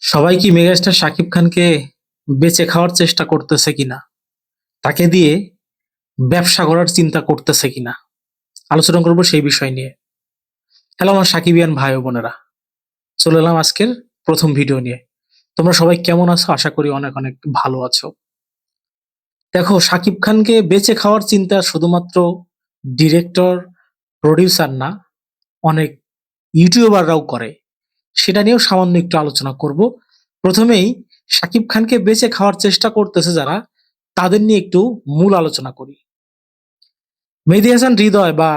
সবাই কি মেগাস্টার শাকিব খানকে বেঁচে খাওয়ার চেষ্টা করতেছে কিনা, তাকে দিয়ে ব্যবসা করার চিন্তা করতেছে কিনা আলোচনা করবো সেই বিষয় নিয়ে। হ্যালো আমার সাকিবিয়ান ভাই ও বোনেরা, চলে এলাম আজকের প্রথম ভিডিও নিয়ে। তোমরা সবাই কেমন আছো? আশা করি অনেক অনেক ভালো আছো। দেখো, শাকিব খানকে বেঁচে খাওয়ার চিন্তা শুধুমাত্র ডিরেক্টর, প্রডিউসার না, অনেক ইউটিউবাররাও করে। সেটা নিয়েও সামান্য একটু আলোচনা করব। প্রথমেই শাকিব খানকে বেঁচে খাওয়ার চেষ্টা করতেছে যারা, তাদের নিয়ে একটু মূল আলোচনা করি। মেহেদী হাসান হৃদয় বা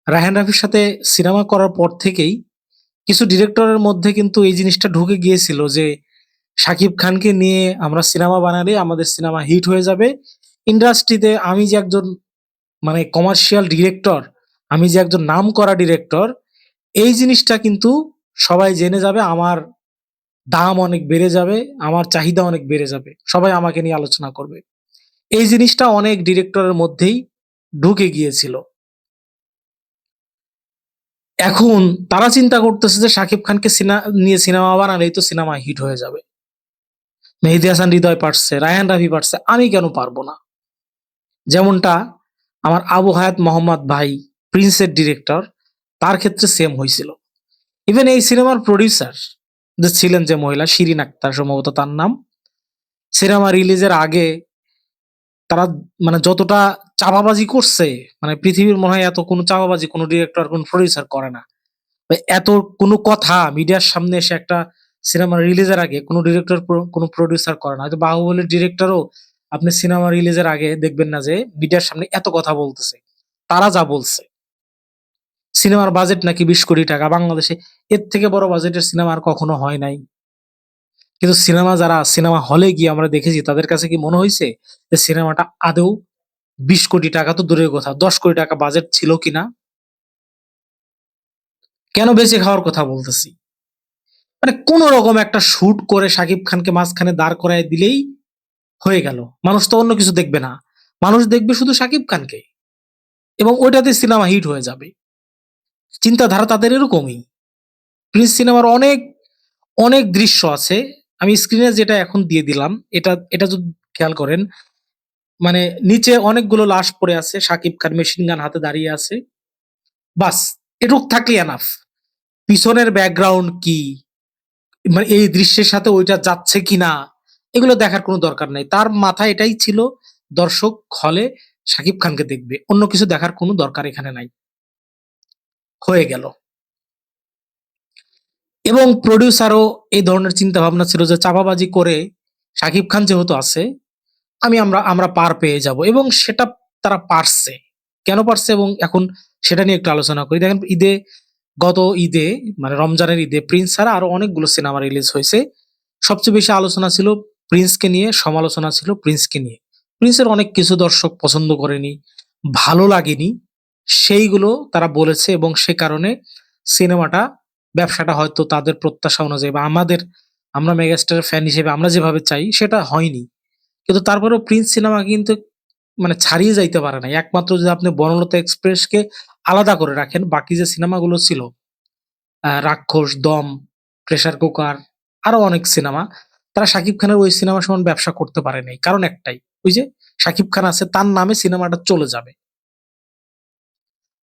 রায়হান রাফির সাথে সিনেমা করার পর থেকেই কিছু ডিরেক্টরের মধ্যে কিন্তু এই জিনিসটা ঢুকে গিয়েছিল যে শাকিব খানকে নিয়ে আমরা সিনেমা বানালে আমাদের সিনেমা হিট হয়ে যাবে। ইন্ডাস্ট্রিতে আমি যে একজন কমার্শিয়াল ডিরেক্টর, আমি যে একজন নাম করা ডিরেক্টর, এই জিনিসটা কিন্তু সবাই জেনে যাবে, আমার দাম অনেক বেড়ে যাবে, আমার চাহিদা অনেক বেড়ে যাবে, সবাই আমাকে নিয়ে আলোচনা করবে। এই জিনিসটা অনেক ডিরেক্টরের মধ্যেই ঢুকে গিয়েছিল। এখন তারা চিন্তা করতেছে যে শাকিব খানকে নিয়ে সিনেমা বানালেই তো সিনেমা হিট হয়ে যাবে। মেহেদী হাসান হৃদয় পারছে, রায়হান রাফি পারছে, আমি কেন পারবো না? যেমনটা আমার আবু হায়াত মোহাম্মদ ভাই, প্রিন্সের ডিরেক্টর, তার ক্ষেত্রে সেম হয়েছিল। ইভেন এই সিনেমার প্রডিউসার যে ছিলেন, যে মহিলা শিরিন আক্তার সম্ভবত তার নাম, সিনেমা রিলিজের আগে তারা যতটা চাপাবাজি করছে, পৃথিবীর মনে হয় এত কোনো চাপাবাজি কোনো ডিরেক্টর কোন প্রডিউসার করে না। এত কোনো কথা মিডিয়ার সামনে এসে একটা সিনেমা রিলিজের আগে কোনো ডিরেক্টর কোনো প্রডিউসার করে না। হয়তো বাহুবলীর ডিরেক্টরও আপনি সিনেমা রিলিজের আগে দেখবেন না যে মিডিয়ার সামনে এত কথা বলতেছে। তারা যা বলছে, সিনেমার বাজেট নাকি 20 কোটি টাকা বাংলাদেশে, এর থেকে বড় বাজেটের সিনেমা আর কখনো হয় নাই। কিন্তু যারা সিনেমা হলে গিয়ে আমরা দেখেছি, তাদের কাছে কি মনে হয়েছে যে সিনেমাটা আদৌ 20 কোটি টাকা তো দূরের কথা, 10 কোটি টাকা বাজেট ছিল কিনা? কেন বেঁচে খাওয়ার কথা বলতেছি? কোন রকম একটা শুট করে শাকিব খানকে মাঝখানে দাঁড় করায় দিলেই হয়ে গেল। মানুষ তো অন্য কিছু দেখবে না, মানুষ দেখবে শুধু শাকিব খানকে, এবং ওইটাতে সিনেমা হিট হয়ে যাবে। চিন্তাধারা তাদের এরকমই। প্রিন্স সিনেমার অনেক অনেক দৃশ্য আছে, আমি স্ক্রিনে যেটা এখন দিয়ে দিলাম, এটা এটা যদি খেয়াল করেন, নিচে অনেকগুলো লাশ পড়ে আছে, শাকিব খান মেশিন গান হাতে দাঁড়িয়ে আছে, বাস এটুক থাকলে এনাফ। পিছনের ব্যাকগ্রাউন্ড কি, এই দৃশ্যের সাথে ওইটা যাচ্ছে কিনা, এগুলো দেখার কোনো দরকার নাই। তার মাথায় এটাই ছিল, দর্শক হলে শাকিব খানকে দেখবে, অন্য কিছু দেখার কোনো দরকার এখানে নাই। হয়ে গেল। এবং প্রডিউসারও এই ধরনের চিন্তা ভাবনা ছিল যে চাপাবাজি করে শাকিব খান যেহেতু আছে, আমরা আমরা পার পেয়ে যাব, এবং সেটা তারা পারছে। কেন পারছে এবং এখন সেটা নিয়ে একটু আলোচনা করি। দেখেন, গত ঈদে, রমজানের ঈদে প্রিন্স ছাড়া আরো অনেকগুলো সিনেমা রিলিজ হয়েছে। সবচেয়ে বেশি আলোচনা ছিল প্রিন্সকে নিয়ে, সমালোচনা ছিল প্রিন্সকে নিয়ে। প্রিন্সের অনেক কিছু দর্শক পছন্দ করেনি, ভালো লাগেনি, সেইগুলো তারা বলেছে, এবং সে কারণে সিনেমাটা, ব্যবসাটা হয়তো তাদের প্রত্যাশা অনুযায়ী বা আমরা মেগাস্টারের ফ্যান হিসেবে আমরা যেভাবে চাই সেটা হয়নি। কিন্তু তারপরেও প্রিন্স সিনেমা কিন্তু ছাড়িয়ে যাইতে পারে না। একমাত্র যদি আপনি বনলতা এক্সপ্রেসকে আলাদা করে রাখেন, বাকি যে সিনেমাগুলো ছিল, রাক্ষস, দম, প্রেসার কুকার, আরো অনেক সিনেমা, তারা শাকিব খানের ওই সিনেমা সমান ব্যবসা করতে পারে নাই। কারণ একটাই, ওই যে শাকিব খান আছে, তার নামে সিনেমাটা চলে যাবে।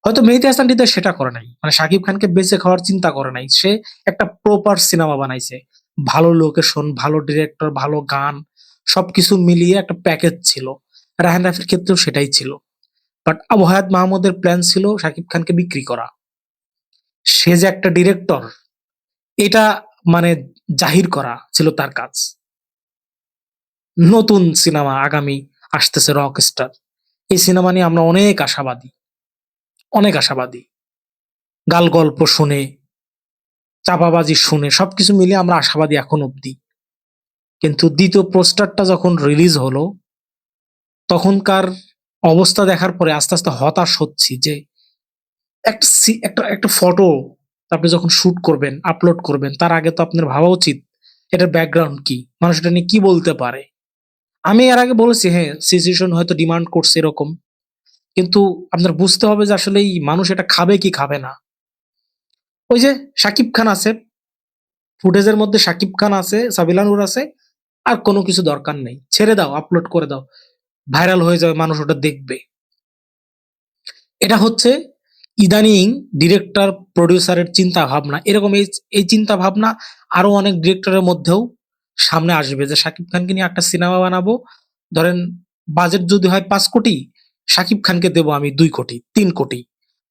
হয়তো মেহেদী হাসান হৃদয় সেটা করে নাই, শাকিব খানকে বেঁচে খাওয়ার চিন্তা করে নাই। সে একটা প্রপার সিনেমা বানাইছে, ভালো লোকেশন, ভালো ডিরেক্টর, ভালো গান, সবকিছু মিলিয়ে একটা প্যাকেজ ছিল। রায়হান রাফির ক্ষেত্রেও সেটাই ছিল। বাট আবু হায়াত মাহমুদের প্ল্যান ছিল শাকিব খানকে বিক্রি করা। সে যে একটা ডিরেক্টর, এটা মানে জাহির করা ছিল তার কাজ। নতুন সিনেমা আগামী আসতেছে, রকস্টার, এই সিনেমা নিয়ে আমরা অনেক আশাবাদী, অনেক আশাবাদী। গাল গল্প শুনে, চাপাবাজি শুনে, সবকিছু মিলিয়ে আমরা আশাবাদী এখন অব্দি। কিন্তু দ্বিতীয় পোস্টারটা যখন রিলিজ হলো, তখনকার অবস্থা দেখার পরে আস্তে আস্তে হতাশ হচ্ছি যে একটা একটা ফটো আপনি যখন শুট করবেন, আপলোড করবেন, তার আগে তো আপনার ভাবা উচিত এটার ব্যাকগ্রাউন্ড কি, মানুষ এটা নিয়ে কি বলতে পারে। আমি এর আগে বলেছি, হ্যাঁ, সিচুয়েশন হয়তো ডিমান্ড করছে এরকম, কিন্তু আপনার বুঝতে হবে যে আসলে এই মানুষ এটা খাবে কি খাবে না। ওই যে শাকিব খান আছে, ফুটেজের মধ্যে শাকিব খান আছে, সাবিলা নূর আছে, আর কোনো কিছু দরকার নেই। ছেড়ে দাও, আপলোড করে দাও, ভাইরাল হয়ে যাবে, মানুষ ওটা দেখবে। এটা হচ্ছে ইদানিং ডিরেক্টর প্রডিউসারের চিন্তা ভাবনা। এরকম এই চিন্তা ভাবনা আরো অনেক ডিরেক্টরের মধ্যেও সামনে আসবে, যে শাকিব খানকে নিয়ে একটা সিনেমা বানাবো, ধরেন বাজেট যদি হয় 5 কোটি, শাকিব খানকে দেবো আমি 2 কোটি 3 কোটি,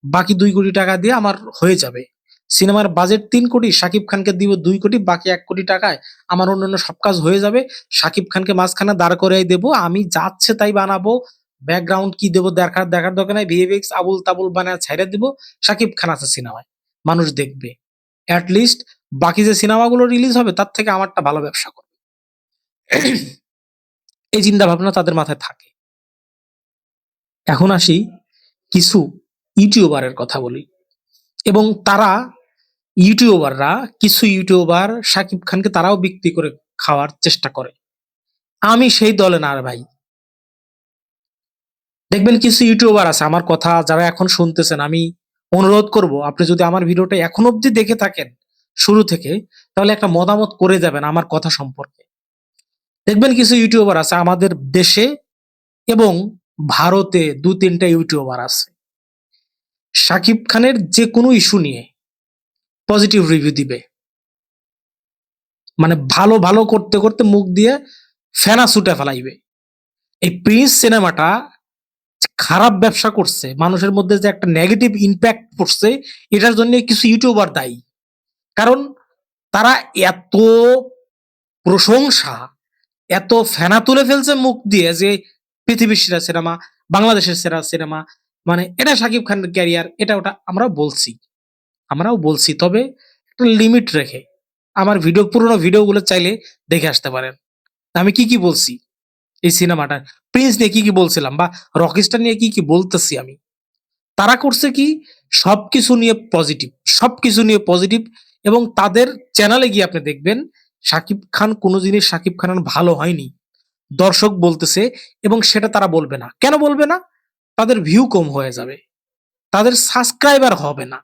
বাকি 2 কোটি টাকা দিয়ে আমার হয়ে যাবে। সিনেমার বাজেট 3 কোটি, শাকিব খানকে দিব 2 কোটি, বাকি 1 কোটি টাকায় আমার অন্যান্য সব কাজ হয়ে যাবে। শাকিব খানকে মাঝখানে দাঁড় করিয়ে দেবো, আমি যাচ্ছে তাই বানাবো, ব্যাকগ্রাউন্ড কি দেবো দেখার দেখার দরকার নাই, ভিএফএক্স আবুল তাবুল বানায় ছাইড়া দিব, শাকিব খান আছে সিনেমায়, মানুষ দেখবে। অ্যাট লিস্ট বাকি যে সিনেমাগুলো রিলিজ হবে তার থেকে আমারটা ভালো ব্যবসা করবে। এই চিন্তা ভাবনা তাদের মাথায় থাকে। এখন আসি কিছু ইউটিউবারের কথা বলি, এবং তারা ইউটিউবাররা, কিছু ইউটিউবার শাকিব খানকে তারাও বিক্রি করে খাওয়ার চেষ্টা করে। আমি সেই দলে না রে ভাই। দেখবেন কিছু ইউটিউবার আছে, আমার কথা যারা এখন শুনতেছেন, আমি অনুরোধ করব, আপনি যদি আমার ভিডিওটা এখন অব্দি দেখে থাকেন শুরু থেকে, তাহলে একটা মতামত করে যাবেন আমার কথা সম্পর্কে। দেখবেন কিছু ইউটিউবার আছে আমাদের দেশে এবং ভারতে, 2-3টা ইউটিউবার আছে শাকিব খানের যে কোনো ইস্যু নিয়ে পজিটিভ রিভিউ দিবে, মানে ভালো ভালো করতে করতে মুখ দিয়ে ফেনা ছুটে ফেলাইবে। এই প্রিন্স সিনেমাটা খারাপ ব্যবসা করছে, মানুষের মধ্যে যে একটা নেগেটিভ ইম্প্যাক্ট পড়ছে, এটার জন্য কিছু ইউটিউবার দায়ী। কারণ তারা এত প্রশংসা, এত ফেনা তুলে ফেলছে মুখ দিয়ে যে পৃথিবীর সেরা সিনেমা, বাংলাদেশের সেরা সিনেমা, মানে এটা শাকিব খানের ক্যারিয়ার, এটা ওটা আমরাও বলছি, তবে একটা লিমিট রেখে। আমার পুরোনো ভিডিওগুলো চাইলে দেখে আসতে পারেন আমি কি কি বলছি এই সিনেমাটা, প্রিন্স নিয়ে কি কি বলছিলাম, বা রকিস্টার নিয়ে কি কি বলতেছি আমি। তারা করছে কি, সবকিছু নিয়ে পজিটিভ, এবং তাদের চ্যানেলে গিয়ে আপনি দেখবেন শাকিব খান কোনো জিনিস শাকিব খানের ভালো হয়নি দর্শক বলতেছে, এবং সেটা তারা বলবে না। কেন বলবে না? তাদের ভিউ কম হয়ে যাবে, তাদের সাবস্ক্রাইবার হবে না।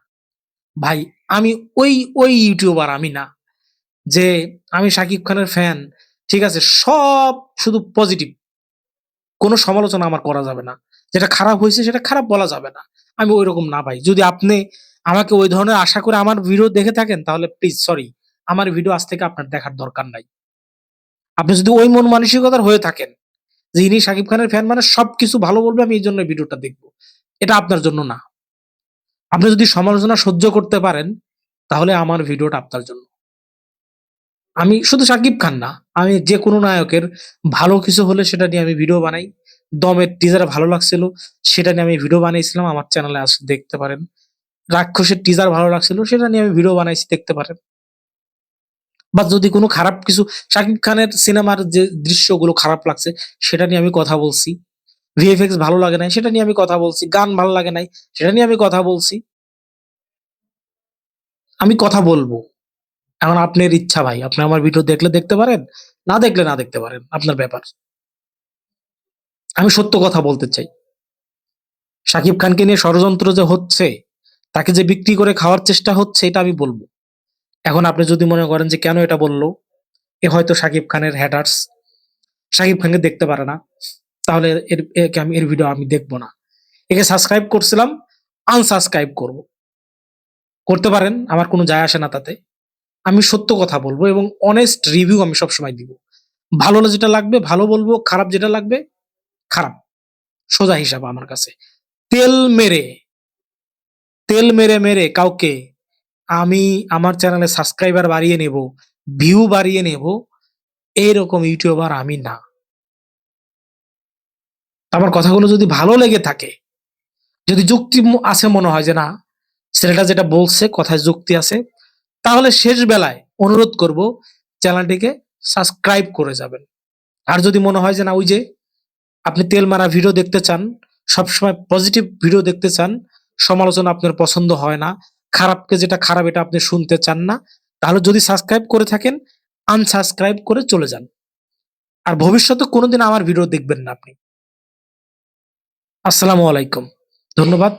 ভাই, আমি ওই ওই ইউটিউবার আমি না, যে আমি শাকিব খানের ফ্যান, ঠিক আছে, সব শুধু পজিটিভ, কোনো সমালোচনা আমার করা যাবে না, যেটা খারাপ হয়েছে সেটা খারাপ বলা যাবে না। আমি ওই রকম না ভাই। যদি আপনি আমাকে ওই ধরনের আশা করে আমার ভিডিও দেখে থাকেন, তাহলে প্লিজ সরি, আমার ভিডিও আজ থেকে আপনার দেখার দরকার নাই। আপনি যদি ওই মন মানসিকতার হয়ে থাকেন যে ইনি শাকিব খানের ফ্যান মানে সবকিছু ভালো বলবে, আমি এই জন্য ভিডিওটা দেখবো, এটা আপনার জন্য না। আপনি যদি সমালোচনা সহ্য করতে পারেন, তাহলে আমার ভিডিওটা আপনার জন্য। আমি শুধু শাকিব খান না, আমি যে কোনো নায়কের ভালো কিছু হলে সেটা নিয়ে আমি ভিডিও বানাই। দমের টিজার ভালো লাগছিল, সেটা নিয়ে আমি ভিডিও বানিয়েছিলাম, আমার চ্যানেলে আসে দেখতে পারেন। রাক্ষসের টিজার ভালো লাগছিল, সেটা নিয়ে আমি ভিডিও বানাইছি, দেখতে পারেন। বা যদি কোনো খারাপ কিছু, শাকিব খানের সিনেমার যে দৃশ্যগুলো খারাপ লাগছে সেটা নিয়ে আমি কথা বলছি। ভিএফএক্স ভালো লাগে নাই সেটা নিয়ে আমি কথা বলছি। গান ভালো লাগে নাই সেটা নিয়ে আমি কথা বলছি। আমি কথা বলবো। এখন আপনার ইচ্ছা ভাই, আপনি আমার ভিডিও দেখলে দেখতে পারেন, না দেখলে না দেখতে পারেন, আপনার ব্যাপার। আমি সত্য কথা বলতে চাই। শাকিব খানকে নিয়ে ষড়যন্ত্র যে হচ্ছে, তাকে যে বিক্রি করে খাওয়ার চেষ্টা হচ্ছে, এটা আমি বলবো। এখন আপনি যদি মনে করেন যে কেন এটা বললো, এ হয়তো শাকিব খানের হ্যাটার্স, শাকিব খানকে দেখতে পারে না, তাহলে এর ভিডিও আমি দেখবো না। একে সাবস্ক্রাইব করছিলাম, আনসাবস্ক্রাইব করব, করতে পারেন, আমার কোনো যায় আসে না তাতে। আমি সত্য কথা বলবো এবং অনেস্ট রিভিউ আমি সবসময় দিব। ভালো যেটা লাগবে ভালো বলবো, খারাপ যেটা লাগবে খারাপ, সোজা হিসাব আমার কাছে। তেল মেরে মেরে কাউকে আমি আমার চ্যানেলে সাবস্ক্রাইবার বাড়িয়ে নেব, ভিউ বাড়িয়ে নেব, এইরকম ইউটিউবার আমি না। আমার কথাগুলো যদি ভালো লেগে থাকে, যদি যুক্তি আছে মনে হয় যে না, ছেলেটা যেটা বলছে কথায় যুক্তি আছে, তাহলে শেষ বেলায় অনুরোধ করব চ্যানেলটিকে সাবস্ক্রাইব করে যাবেন। আর যদি মনে হয় যে না, ওই যে আপনি তেল মারা ভিডিও দেখতে চান, সবসময় পজিটিভ ভিডিও দেখতে চান, সমালোচনা আপনার পছন্দ হয় না, খারাপকে যেটা খারাপ এটা আপনি শুনতে চান না, তাহলে যদি সাবস্ক্রাইব করে থাকেন, আনসাবস্ক্রাইব করে চলে যান। আর ভবিষ্যতে কোনোদিন আমার ভিডিও দেখবেন না আপনি। আসসালামু আলাইকুম, ধন্যবাদ।